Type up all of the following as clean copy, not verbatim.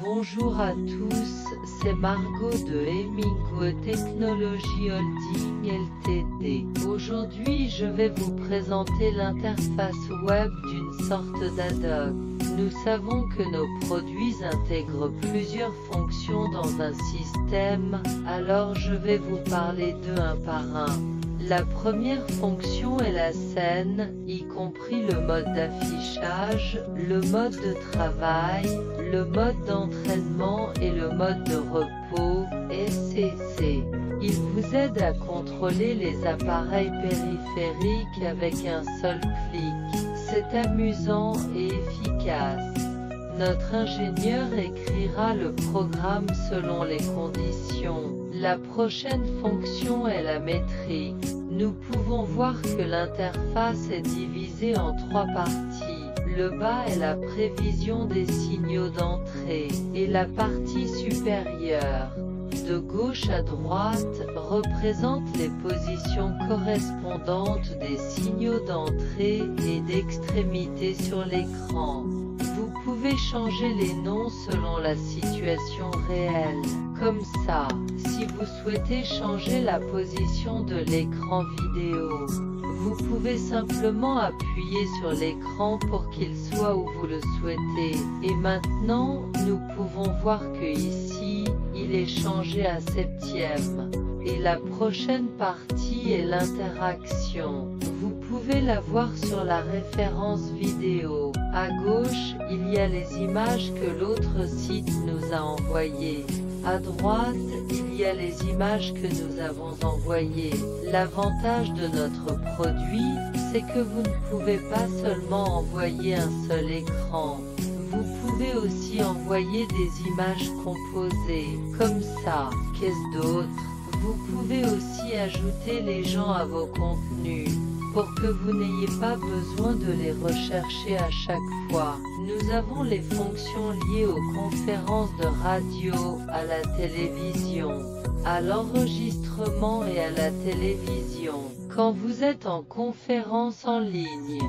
Bonjour à tous, c'est Margot de Hemingway Technology Holding Ltd. Aujourd'hui je vais vous présenter l'interface web d'une sorte d'ad-hoc. Nous savons que nos produits intègrent plusieurs fonctions dans un système, alors je vais vous parler d'eux un par un. La première fonction est la scène, y compris le mode d'affichage, le mode de travail, le mode d'entraînement et le mode de repos, SCC. Il vous aide à contrôler les appareils périphériques avec un seul clic. C'est amusant et efficace. Notre ingénieur écrira le programme selon les conditions. La prochaine fonction est la métrique. Nous pouvons voir que l'interface est divisée en trois parties. Le bas est la prévision des signaux d'entrée, et la partie supérieure, de gauche à droite, représente les positions correspondantes des signaux d'entrée et d'extrémité sur l'écran. Vous pouvez changer les noms selon la situation réelle. Comme ça, si vous souhaitez changer la position de l'écran vidéo, vous pouvez simplement appuyer sur l'écran pour qu'il soit où vous le souhaitez. Et maintenant, nous pouvons voir que ici, il est changé à 7e. Et la prochaine partie est l'interaction. Vous pouvez la voir sur la référence vidéo. À gauche, il y a les images que l'autre site nous a envoyées. À droite, il y a les images que nous avons envoyées. L'avantage de notre produit, c'est que vous ne pouvez pas seulement envoyer un seul écran. Vous pouvez aussi envoyer des images composées, comme ça. Qu'est-ce d'autre? Vous pouvez aussi ajouter les gens à vos contenus, pour que vous n'ayez pas besoin de les rechercher à chaque fois. Nous avons les fonctions liées aux conférences de radio, à la télévision, à l'enregistrement et à la télévision. Quand vous êtes en conférence en ligne,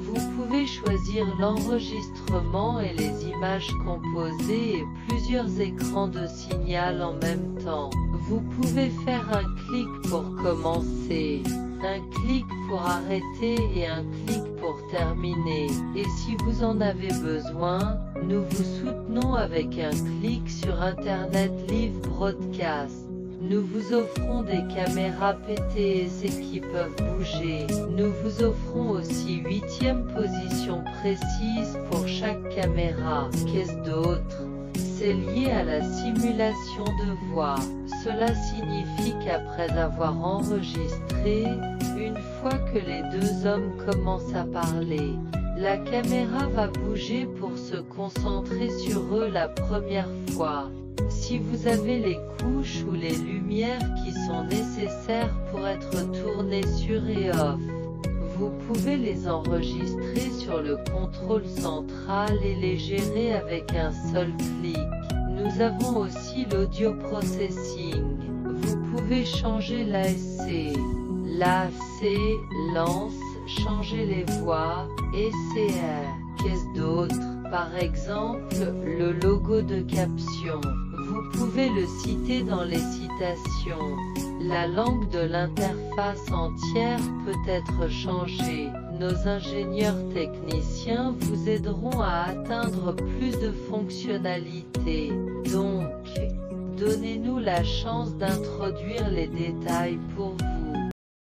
vous pouvez choisir l'enregistrement et les images composées et plusieurs écrans de signal en même temps. Vous pouvez faire un clic pour commencer, un clic pour arrêter et un clic pour terminer. Et si vous en avez besoin, nous vous soutenons avec un clic sur Internet Live Broadcast. Nous vous offrons des caméras PTZ qui peuvent bouger. Nous vous offrons aussi 8e position précise pour chaque caméra. Qu'est-ce d'autre? C'est lié à la simulation de voix. Cela signifie qu'après avoir enregistré, une fois que les deux hommes commencent à parler, la caméra va bouger pour se concentrer sur eux la première fois. Si vous avez les couches ou les lumières qui sont nécessaires pour être tournées sur et off, vous pouvez les enregistrer sur le contrôle central et les gérer avec un seul clic. Nous avons aussi l'audio processing. Vous pouvez changer l'ASC, l'AFC, lance, changer les voix, SCR. Qu'est-ce d'autre? Par exemple, le logo de caption. Vous pouvez le citer dans les citations. La langue de l'interface entière peut être changée. Nos ingénieurs techniciens vous aideront à atteindre plus de fonctionnalités. Donc, donnez-nous la chance d'introduire les détails pour vous.